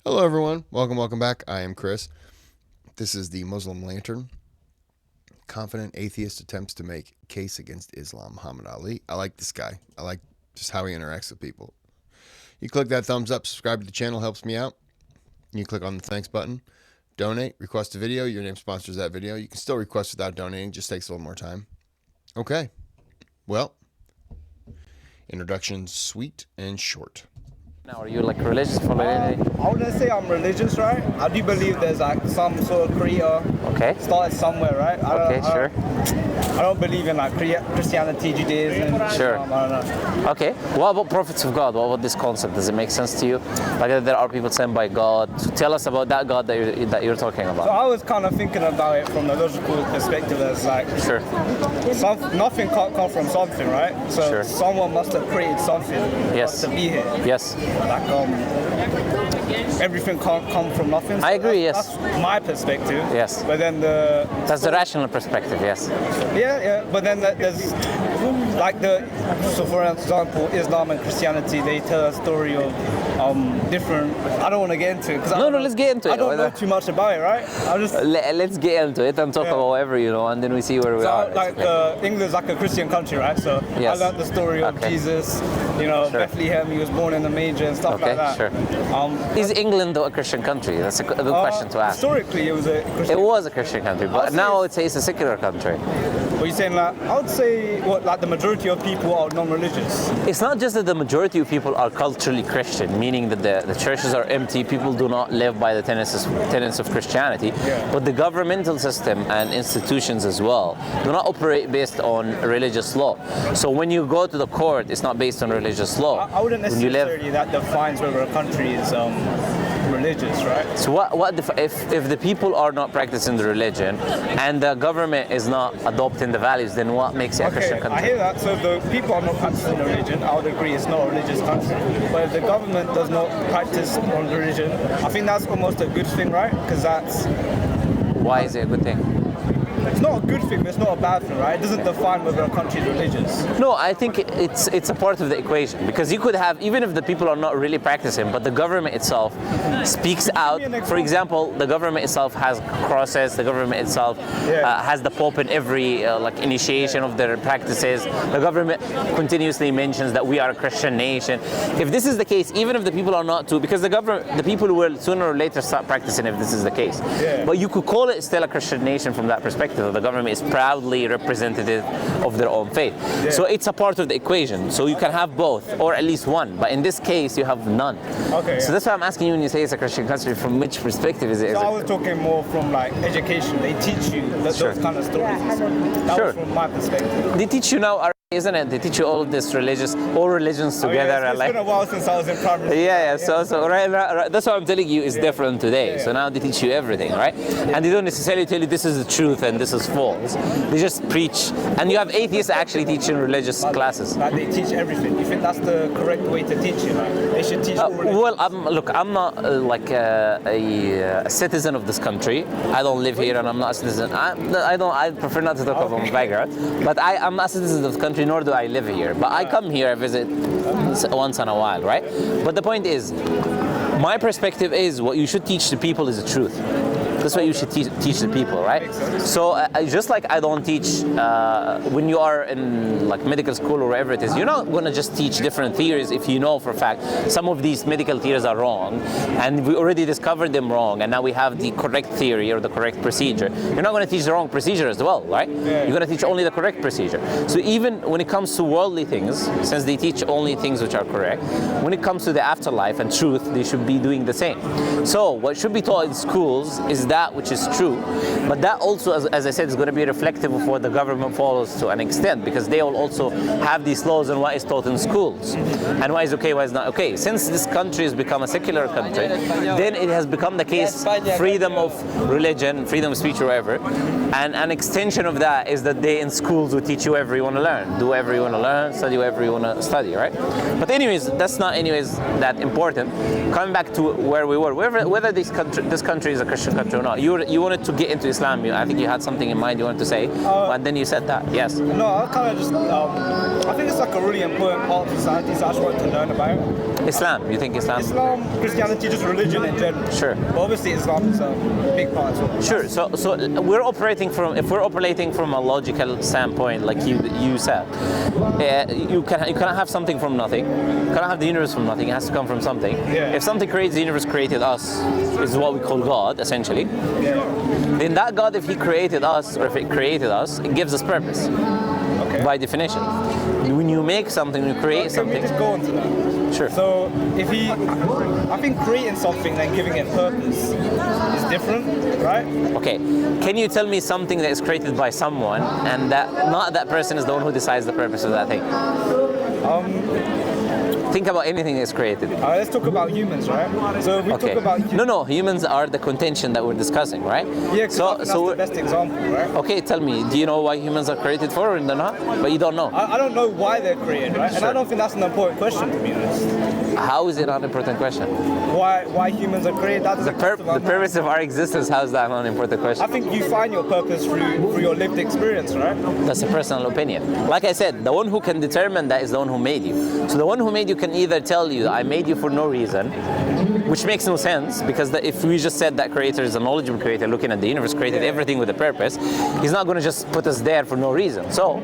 Hello everyone, welcome back. I am Kris. This is the Muslim Lantern. Confident atheist attempts to make case against Islam, Muhammad Ali. I like this guy. I like just how he interacts with people. You click that thumbs up, subscribe to the channel, helps me out. You click on the thanks button, donate, request a video, your name sponsors that video. You can still request without donating, just takes a little more time. Okay, well, introduction sweet and short. Now, are you like religious for anything? I wouldn't say I'm religious, right? I do believe there's like some sort of creator. Okay. Started somewhere, right? I don't believe in like Christianity, Judaism. Sure. I don't know. Okay. What about prophets of God? What about this concept? Does it make sense to you? Like there are people sent by God. So tell us about that God that you're talking about. So I was kind of thinking about it from the logical perspective as like, sure, nothing can't come from something, right? So sure, someone must have created something yes, to be here. Yes. Like everything can't come from nothing. So I agree. Yes. That's my perspective. Yes. But then that's the rational perspective. Yes. Yeah. But then there's like so for example, Islam and Christianity, they tell a story of different. I don't want to get into it because let's get into it. I don't know too much about it, right? Let's get into it and talk about whatever and then we see where we are. Like England's like a Christian country, right? So yes. I learned the story of Jesus. Sure. Bethlehem, he was born in a manger and stuff like that. Sure. Is England a Christian country? That's a good question to ask. Historically, it was a Christian. It was a Christian country, but now I would say it's a secular country. What are you saying? Like, I would say like the majority of people are non-religious. It's not just that the majority of people are culturally Christian, meaning that the churches are empty, people do not live by the tenets of Christianity, but the governmental system and institutions as well do not operate based on religious law. So when you go to the court, it's not based on religious law. I wouldn't necessarily that defines whether a country is religious, right? So if the people are not practicing the religion and the government is not adopting the values, then what makes it a Christian country? I hear that. So if the people are not practicing the religion, I would agree it's not a religious country. But if the government does not practice on religion, I think that's almost a good thing, right? Because that's... Why is it a good thing? It's not a good thing, but it's not a bad thing, right? It doesn't define whether a country is religious. No, I think it's a part of the equation, because you could have, even if the people are not really practicing, but the government itself speaks out. For example, the government itself has crosses, the government itself has the Pope in every initiation of their practices. The government continuously mentions that we are a Christian nation. If this is the case, even if the people are not to, because the people will sooner or later start practicing if this is the case. But you could call it still a Christian nation from that perspective. The government is proudly representative of their own faith. So it's a part of the equation. So you can have both, or at least one. But in this case, you have none. Okay. So that's why I'm asking you when you say it's a Christian country, from which perspective is it? So I was talking more from like education. They teach you those kind of stories. That was from my perspective. They teach you now, isn't it? They teach you all of this all religions together. It's been a while since I was in primary school. So right, that's what I'm telling you is different today. So now they teach you everything, right? And they don't necessarily tell you this is the truth and this is false. They just preach. And you have atheists actually teaching religious classes. Like they teach everything. You think that's the correct way to teach it? Like they should teach all religions? Well, I'm not a citizen of this country. I don't live here and I'm not a citizen. I prefer not to talk about my background. But I'm not a citizen of the country, nor do I live here. But I come here, I visit once in a while, right? But the point is, my perspective is what you should teach the people is the truth. That's what you should teach the people, right? So just like I don't teach when you are in like medical school or wherever it is, you're not going to just teach different theories if you know for a fact some of these medical theories are wrong and we already discovered them wrong and now we have the correct theory or the correct procedure. You're not going to teach the wrong procedure as well, right? You're going to teach only the correct procedure. So even when it comes to worldly things, since they teach only things which are correct, when it comes to the afterlife and truth, they should be doing the same. So what should be taught in schools is that which is true, but that also, as I said, is going to be reflective of what the government follows to an extent, because they will also have these laws on what is taught in schools and what is okay, what is not okay. Since this country has become a secular country, then it has become the case freedom of religion, freedom of speech or whatever, and an extension of that is that they in schools will teach you whatever you want to learn, do whatever you want to learn, study whatever you want to study, right? But anyways, that's not anyways that important. Coming back to where we were, whether this country is a Christian country or not. You wanted to get into Islam. I think you had something in mind you wanted to say, and then you said that. Yes. No, I kind of just, I think it's like a really important part of society, so I just wanted to learn about it. Islam. You think Islam? Islam, Christianity, just religion in general. Sure. But obviously Islam is a big part as well. Sure. So if we're operating from a logical standpoint, like you said, you cannot have something from nothing. You cannot have the universe from nothing. It has to come from something. Yeah. If something creates the universe, created us, is what we call God, essentially. Yeah. Then that God, if He created us, or if it created us, it gives us purpose. Okay. By definition, when you make something, you create Can we something. just go on to that? Sure. So I think creating something and giving it purpose is different, right? Okay. Can you tell me something that is created by someone, and that not that person is the one who decides the purpose of that thing? Think about anything that's created. Let's talk about humans, right? So if we talk about humans. No, humans are the contention that we're discussing, right? Yeah, because that's the best example, right? Okay, tell me, do you know why humans are created for, or they're not? But you don't know. I don't know why they're created, right? And Sure. I don't think that's an important question, to be honest. How is it not an important question? Why humans are created? That's The purpose of our existence, how is that not an important question? I think you find your purpose through your lived experience, right? That's a personal opinion. Like I said, the one who can determine that is the one who made you. So the one who made you can either tell you, I made you for no reason, which makes no sense, because if we just said that creator is a knowledgeable creator looking at the universe, created everything with a purpose, he's not going to just put us there for no reason. So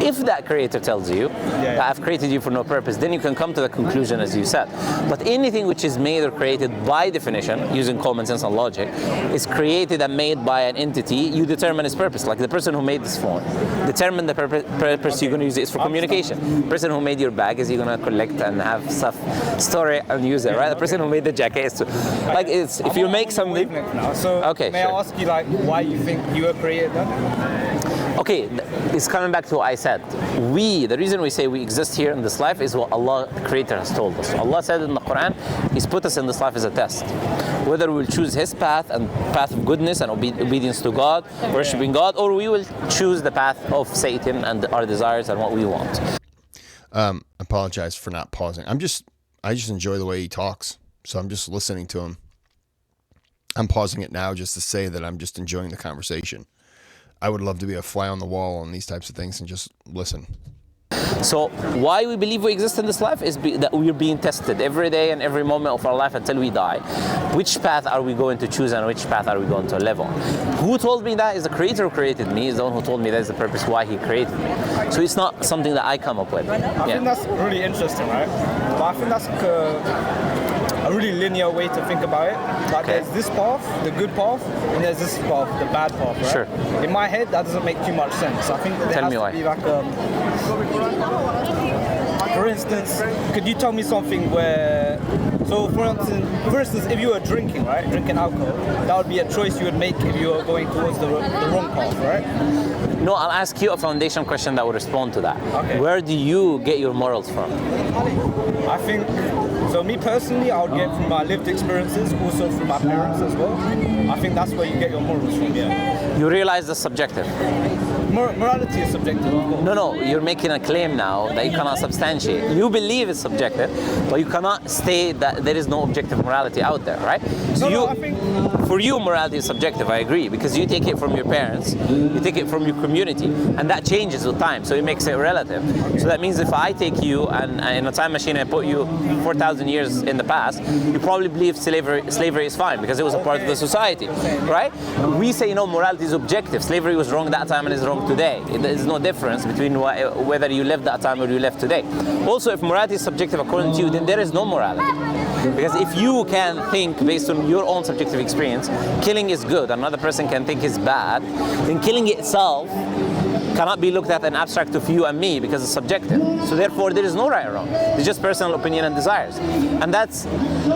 if that creator tells you that I've created you for no purpose, then you can come to the conclusion as you said. But anything which is made or created by definition, using common sense and logic, is created and made by an entity, you determine its purpose. Like the person who made this phone, determine the purpose you're going to use it is for communication. The person who made your bag, is he going to collect and have stuff, store it and use it, right? The person who made the jacket is to, like, it's, if you make something. Now. So Okay, may sure. I ask you, like, why you think you were created then? Okay, it's coming back to what I said. The reason we say we exist here in this life is what Allah, the Creator, has told us. Allah said in the Quran, He's put us in this life as a test. Whether we'll choose His path and path of goodness and obedience to God, worshiping God, or we will choose the path of Satan and our desires and what we want. Apologize for not pausing. I just enjoy the way he talks. So I'm just listening to him. I'm pausing it now just to say that I'm just enjoying the conversation. I would love to be a fly on the wall on these types of things and just listen. So why we believe we exist in this life is that we're being tested every day and every moment of our life until we die. Which path are we going to choose and which path are we going to live on? Who told me that is the Creator who created me, is the one who told me that is the purpose why He created me. So it's not something that I come up with. I think that's really interesting, right? But I think that's a really linear way to think about it. Like there's this path, the good path, and there's this path, the bad path, right? Sure. In my head, that doesn't make too much sense. I think that there Tell has me to why. be like for instance, could you tell me something where, so for instance, if you were drinking, right, drinking alcohol, that would be a choice you would make if you were going towards the wrong path, right? No, I'll ask you a foundation question that will respond to that. Okay. Where do you get your morals from? I think, so me personally, I would get from my lived experiences, also from my parents as well. I think that's where you get your morals from, yeah. You realize that's subjective. Morality is subjective, of course. No, you're making a claim now that you cannot substantiate. You believe it's subjective, but you cannot state that there is no objective morality out there, right? So No, I think... for you, morality is subjective, I agree, because you take it from your parents, you take it from your community, and that changes with time, so it makes it relative. So that means if I take you and in a time machine and put you 4,000 years in the past, you probably believe slavery is fine, because it was a part of the society, right? We say, morality is objective. Slavery was wrong that time and is wrong today. There's no difference between whether you lived that time or you live today. Also, if morality is subjective according to you, then there is no morality. Because if you can think based on your own subjective experience, killing is good, another person can think is bad, then killing itself cannot be looked at an abstract of you and me because it's subjective. So therefore, there is no right or wrong. It's just personal opinion and desires. And that's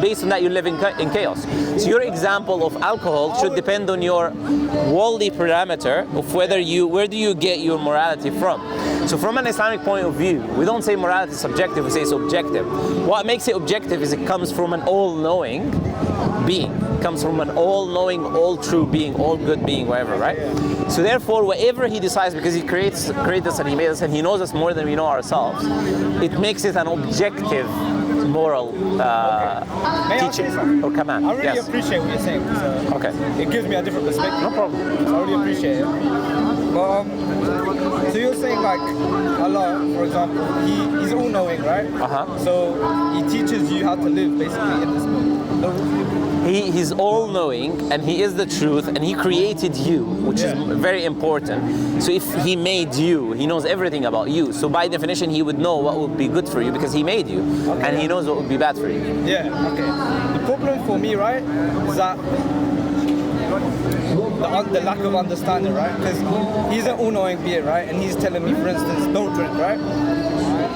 based on that you live in chaos. So your example of alcohol should depend on your worldly parameter of where do you get your morality from. So from an Islamic point of view, we don't say morality is subjective, we say it's objective. What makes it objective is it comes from an all-knowing being. It comes from an all-knowing, all-true being, all-good being, whatever, right? So therefore, whatever He decides, because He created us and He made us and He knows us more than we know ourselves, it makes it an objective moral May I say teaching something? or command. I really Yes. appreciate what you're saying. So Okay. it gives me a different perspective. No problem. So I really appreciate it. But so you're saying like Allah, for example, he's all knowing, right? Uh-huh. So he teaches you how to live basically in this world. He's all-knowing, and he is the truth, and he created you, which is very important. So if he made you, he knows everything about you. So by definition, he would know what would be good for you because he made you, and he knows what would be bad for you. Yeah, okay. The problem for me, right, is that the lack of understanding, right? Because he's an all-knowing being, right? And he's telling me, for instance, don't drink, right?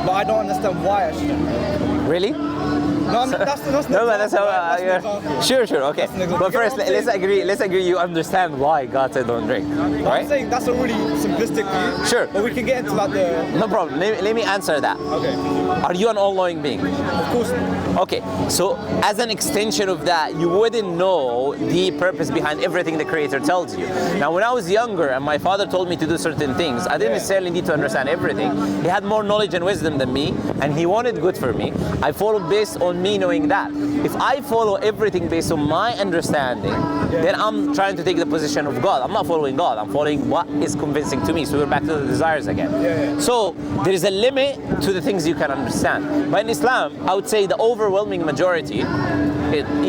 But I don't understand why I shouldn't. Really? No, I mean, that's No, but that's how. that's an example. Sure, okay. That's an example. But You first, get what I'm saying? let's agree. You understand why God said don't drink, I'm right? saying that's a really simplistic view. Sure. But we can get into like the. No problem. Let me answer that. Okay. Are you an all-knowing being? Of course. Okay, so as an extension of that, you wouldn't know the purpose behind everything the Creator tells you. Now, when I was younger and my father told me to do certain things, I didn't necessarily need to understand everything. He had more knowledge and wisdom than me, and he wanted good for me. I followed based on me knowing that. If I follow everything based on my understanding, then I'm trying to take the position of God. I'm not following God. I'm following what is convincing to me. So we're back to the desires again. So there is a limit to the things you can understand. But in Islam, I would say the overwhelming majority,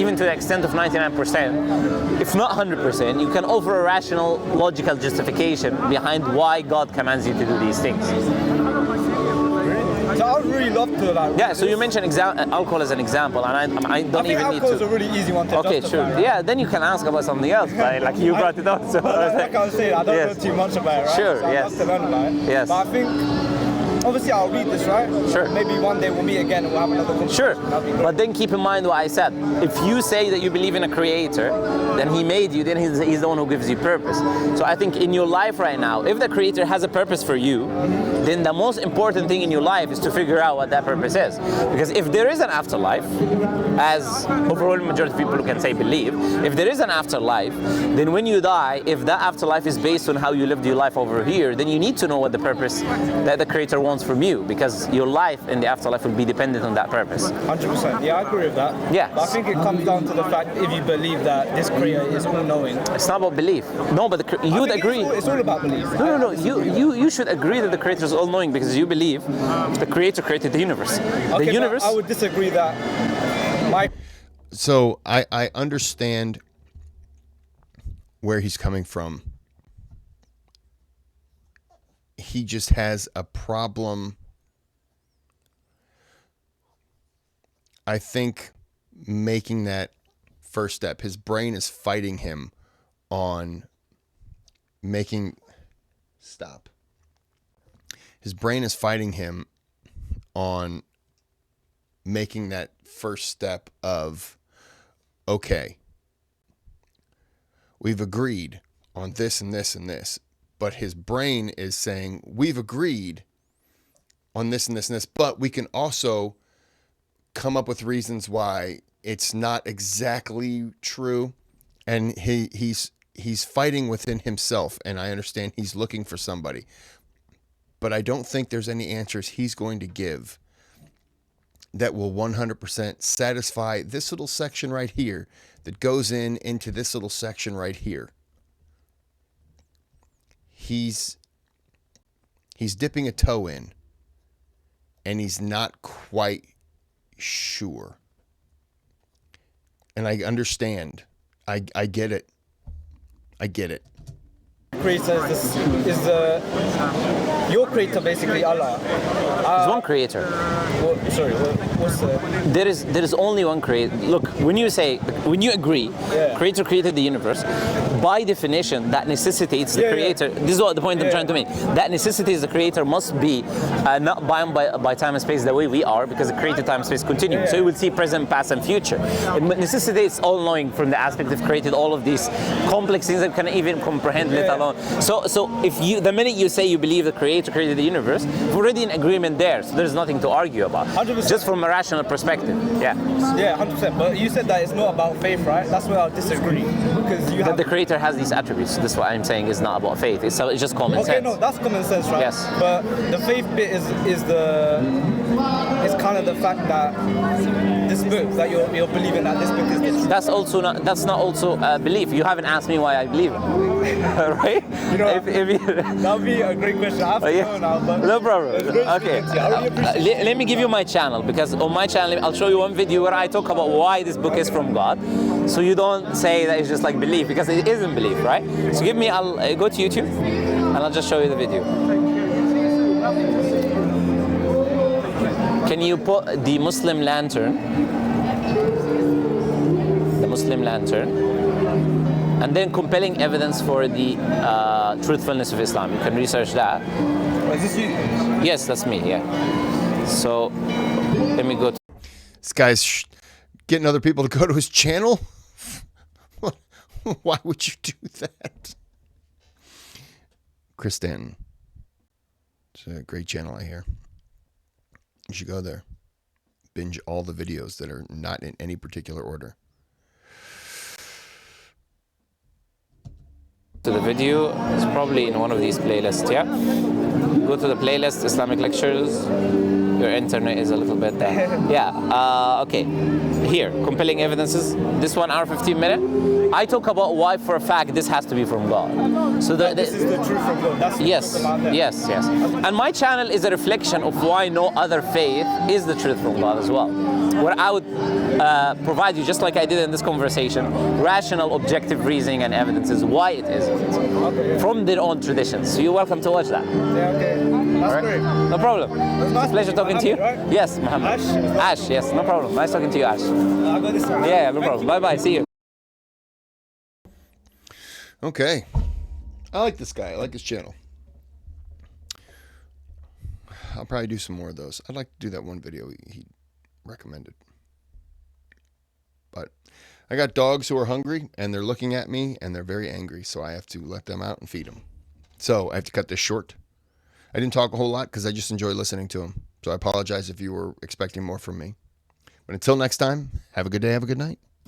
even to the extent of 99%, if not 100%, you can offer a rational, logical justification behind why God commands you to do these things. So I would really love to like. Yeah, so you mentioned alcohol as an example, and I don't I think even need alcohol is a to. really easy one to Okay, justify, sure. right? Yeah, then you can ask about something else, right? Like you brought it up. So Like I was saying, I don't Yes. know too much about it, right? Sure, So I'd yes. love to learn about it. Yes. But I think, obviously, I'll read this, right? Sure. Maybe one day we'll meet again and we'll have another conversation. Sure, That'd be great. but then keep in mind what I said. If you say that you believe in a creator, then he made you, then he's the one who gives you purpose. So I think in your life right now, if the creator has a purpose for you, then the most important thing in your life is to figure out what that purpose is. Because if there is an afterlife, as overwhelming majority of people can say believe, if there is an afterlife, then when you die, if that afterlife is based on how you lived your life over here, then you need to know what the purpose that the creator wants from you, because your life in the afterlife will be dependent on that purpose. 100%. Yeah, I agree with that. Yeah. But I think it comes down to the fact if you believe that this creator is all-knowing. It's not about belief. No, but you would agree. It's all about belief. No. You should agree that the creator is all-knowing because you believe the creator created the universe. Okay, The universe. but I would disagree that my. So I understand where he's coming from. He just has a problem. I think making that first step, his brain is fighting him on making. Stop. His brain is fighting him on making that first step of, okay, we've agreed on this and this and this, but his brain is saying, we've agreed on this and this and this, but we can also come up with reasons why it's not exactly true. And he's fighting within himself, and I understand he's looking for somebody. But I don't think there's any answers he's going to give that will 100% satisfy this little section right here that goes into this little section right here. He's dipping a toe in, and he's not quite sure. And I understand. I get it. I get it. Creator is your creator basically Allah. There's one creator. What's the? There is only one creator. Look, when you agree, creator created the universe, by definition, that necessitates the creator. This is what the point I'm trying to make. That necessitates the creator must be not bound by time and space the way we are, because the created time and space continuum. So you will see present, past, and future. It necessitates all knowing from the aspect of created all of these complex things that we can even comprehend, let alone don't. So if you, the minute you say you believe the Creator created the universe, we're already in agreement there. So there's nothing to argue about. 100%. Just from a rational perspective. Yeah. Yeah, 100%. But you said that it's not about faith, right? That's where I'll disagree. Because you That have... the Creator has these attributes. This is what I'm saying is not about faith. It's just common Okay, sense. no, that's common sense, right? Yes. But the faith bit is kind of the fact that this book, that you're believing that this book is the truth. That's not also belief. You haven't asked me why I believe it. Right? You know, if that would be a great question. I have to know now, but... No problem. it's great Okay. speaking to you. I really appreciate Let me give you my channel, because on my channel I'll show you one video where I talk about why this book is from God. So you don't say that it's just like belief, because it isn't belief, right? So I'll go to YouTube and I'll just show you the video. Can you put the Muslim lantern? The Muslim lantern. And then compelling evidence for the truthfulness of Islam. You can research that. Is this you? Yes, that's me, yeah. So, let me go to... This guy's getting other people to go to his channel? Why would you do that? Kris. It's a great channel, I hear. You should go there. Binge all the videos that are not in any particular order. To the video, it's probably in one of these playlists, yeah? Go to the playlist, Islamic lectures. Your internet is a little bit there. Yeah, okay. Here, compelling evidences. This 1 hour, 15 minutes. I talk about why, for a fact, this has to be from God. So This is the truth from God. That's yes, yes. And my channel is a reflection of why no other faith is the truth from God as well. Where I would provide you, just like I did in this conversation, rational, objective reasoning and evidences why it isn't from their own traditions. So you're welcome to watch that. Yeah, okay. That's great. No problem. It's a pleasure talking to you. Right? Yes, Muhammad. Ash, yes, no problem. Nice talking to you, Ash. I'll go this way. Yeah, no problem. Bye-bye. See you. Okay. I like this guy. I like his channel. I'll probably do some more of those. I'd like to do that one video he recommended. But I got dogs who are hungry, and they're looking at me, and they're very angry, so I have to let them out and feed them. So I have to cut this short. I didn't talk a whole lot because I just enjoy listening to him. So I apologize if you were expecting more from me. But until next time, have a good day, have a good night.